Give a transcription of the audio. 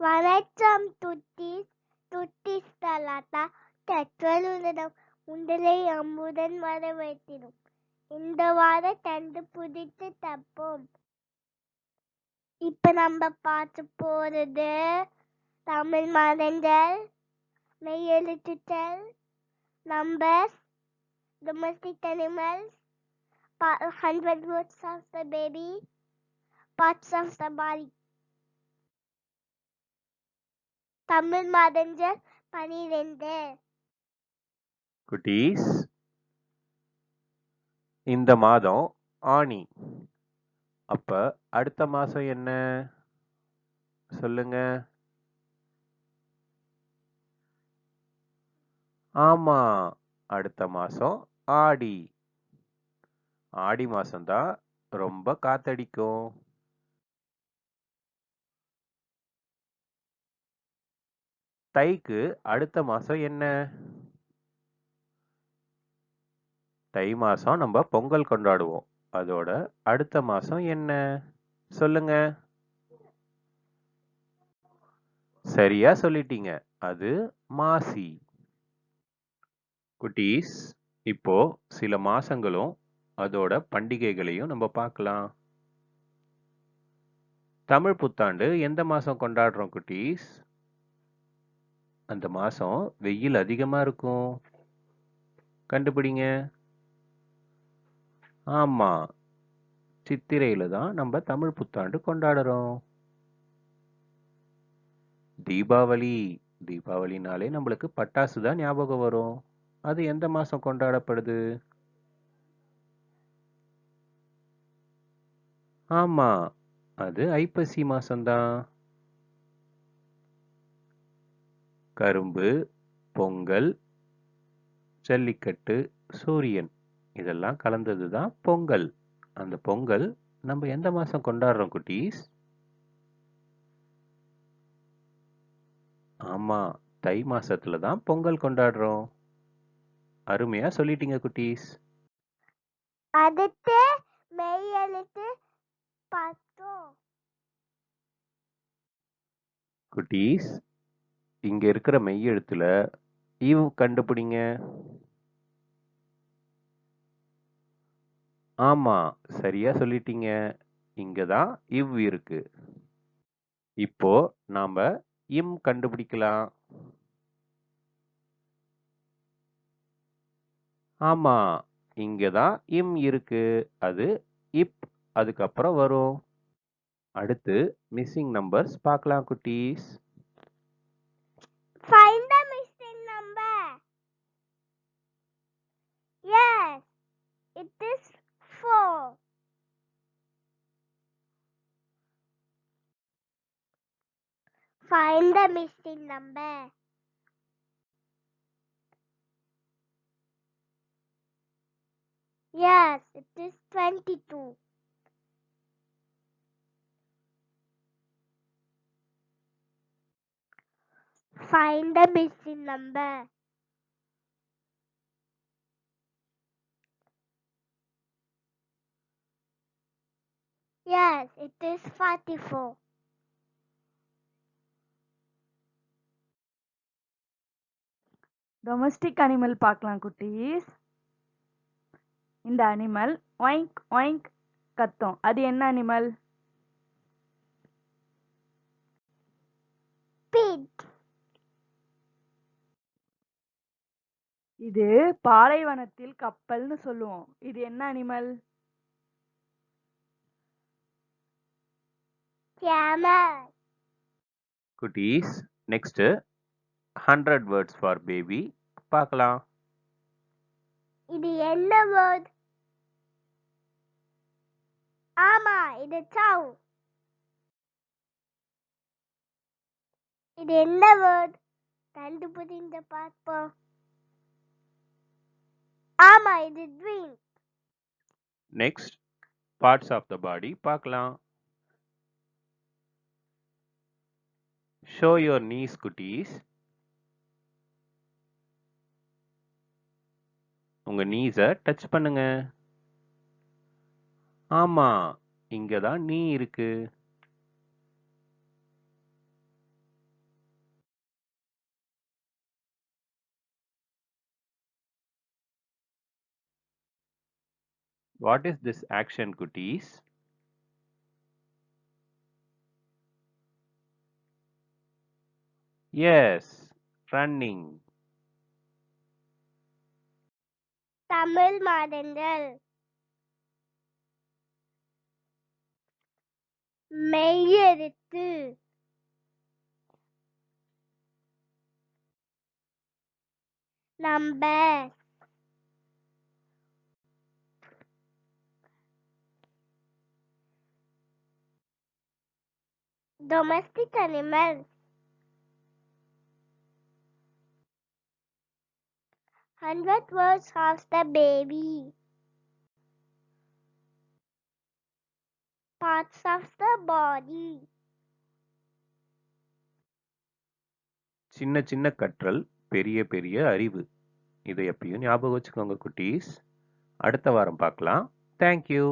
வணக்கம் துட்டிஸ் தலாட்டா தற்வலுடன் உண்டலை அம்புடன் வரவேற்றிடும். இந்த வார தண்டு புதித்து தப்போம். இப்ப நம்ம பார்த்து போறது தமிழ் மரங்கள், மெய்யெழுத்துக்கள், numbers, domestic animals, 100 words of the baby, parts of the body. Tamil மாதங்கள் 12. குட்டீஸ், இந்த மாதம் ஆனி. அப்ப அடுத்த மாசம் என்ன சொல்லுங்க? ஆமா, அடுத்த மாசம் ஆடி. ஆடி மாசம்தான் ரொம்ப காத்தடிக்கும். தைக்கு அடுத்த மாசம் என்ன? தை மாசம் நம்ம பொங்கல் கொண்டாடுவோம். அதோட அடுத்த மாசம் என்ன சொல்லுங்க? சரியா சொல்லிட்டீங்க, அது மாசி. குட்டீஸ், இப்போ சில மாசங்களும் அதோட பண்டிகைகளையும் நம்ம பார்க்கலாம். தமிழ் புத்தாண்டு எந்த மாசம் கொண்டாடுறோம் குட்டீஸ்? அந்த மாசம் வெயில் அதிகமா இருக்கும். கண்டுபிடிங்க. ஆமா, சித்திரையில தான் நம்ம தமிழ் புத்தாண்டு கொண்டாடுறோம். தீபாவளினாலே நம்மளுக்கு பட்டாசு தான் ஞாபகம் வரும். அது எந்த மாசம் கொண்டாடப்படுது? ஆமா, அது ஐப்பசி மாசம்தான். கரும்பு, பொங்கல், ஜல்லிக்கட்டு, சூரியன் இதெல்லாம் கலந்தது தான் பொங்கல். அந்த பொங்கல் நம்ம எந்த மாசம் கொண்டாடுறோம் குட்டீஸ்? ஆமா, தை மாசத்துல தான் பொங்கல் கொண்டாடுறோம். அருமையா சொல்லிட்டீங்க குட்டீஸ். அடுத்து மெய்யெழுத்து பார்த்தோம். குட்டீஸ், இங்க இருக்கிற மெய்யெழுத்துல இவ் கண்டுபிடிங்க. ஆமா, சரியா சொல்லிட்டீங்க. இங்கதான் இவ் இருக்கு. இப்போ நாம இம் கண்டுபிடிக்கலாம். ஆமா, இங்கதான் இம் இருக்கு. அது இப் அதுக்கப்புறம் வரும். அடுத்து மிஸ்ஸிங் நம்பர்ஸ் பார்க்கலாம் குட்டீஸ். Find the missing number. Yes, it is 4. Find the missing number. Yes, it is 22. Find the missing number. Yes, it is 44. Domestic animal பார்க்கலாம் குட்டீஸ். இந்த அனிமல் ஒயிங்க் ஒயிங்க் கத்தும். அது என்ன அனிமல்? Pig. இது பாலைவனத்தில் கப்பல்னு சொல்லுவோம். இது என்ன அனிமல்? Camel. குட்டீஸ், நெக்ஸ்ட் 100 வேர்ட்ஸ் ஃபார் பேபி பார்க்கலாம். இது என்ன word? ஆமா, இது cow. இது என்ன word? கண்டுபிடிங்க பார்ப்போம். ஆமா, இது drink. Next parts of the body பார்க்கலாம். ஷோ யுவர் நீஸ் குட்டீஸ். உங்க நீஸை டச் பண்ணுங்க. ஆமா, இங்க தான் நீ இருக்கு. What is this action, குட்டீஸ்? Yes, running. தமிழ் மாதங்கள் மெய்யெழுத்து number domestic animals 100 words of the baby parts of the body சின்ன சின்ன கற்றல் பெரிய பெரிய அறிவு. இதை எப்பயும் ஞாபகம் வச்சுக்கோங்க குட்டீஸ். அடுத்த வாரம் பார்க்கலாம். தேங்க்யூ.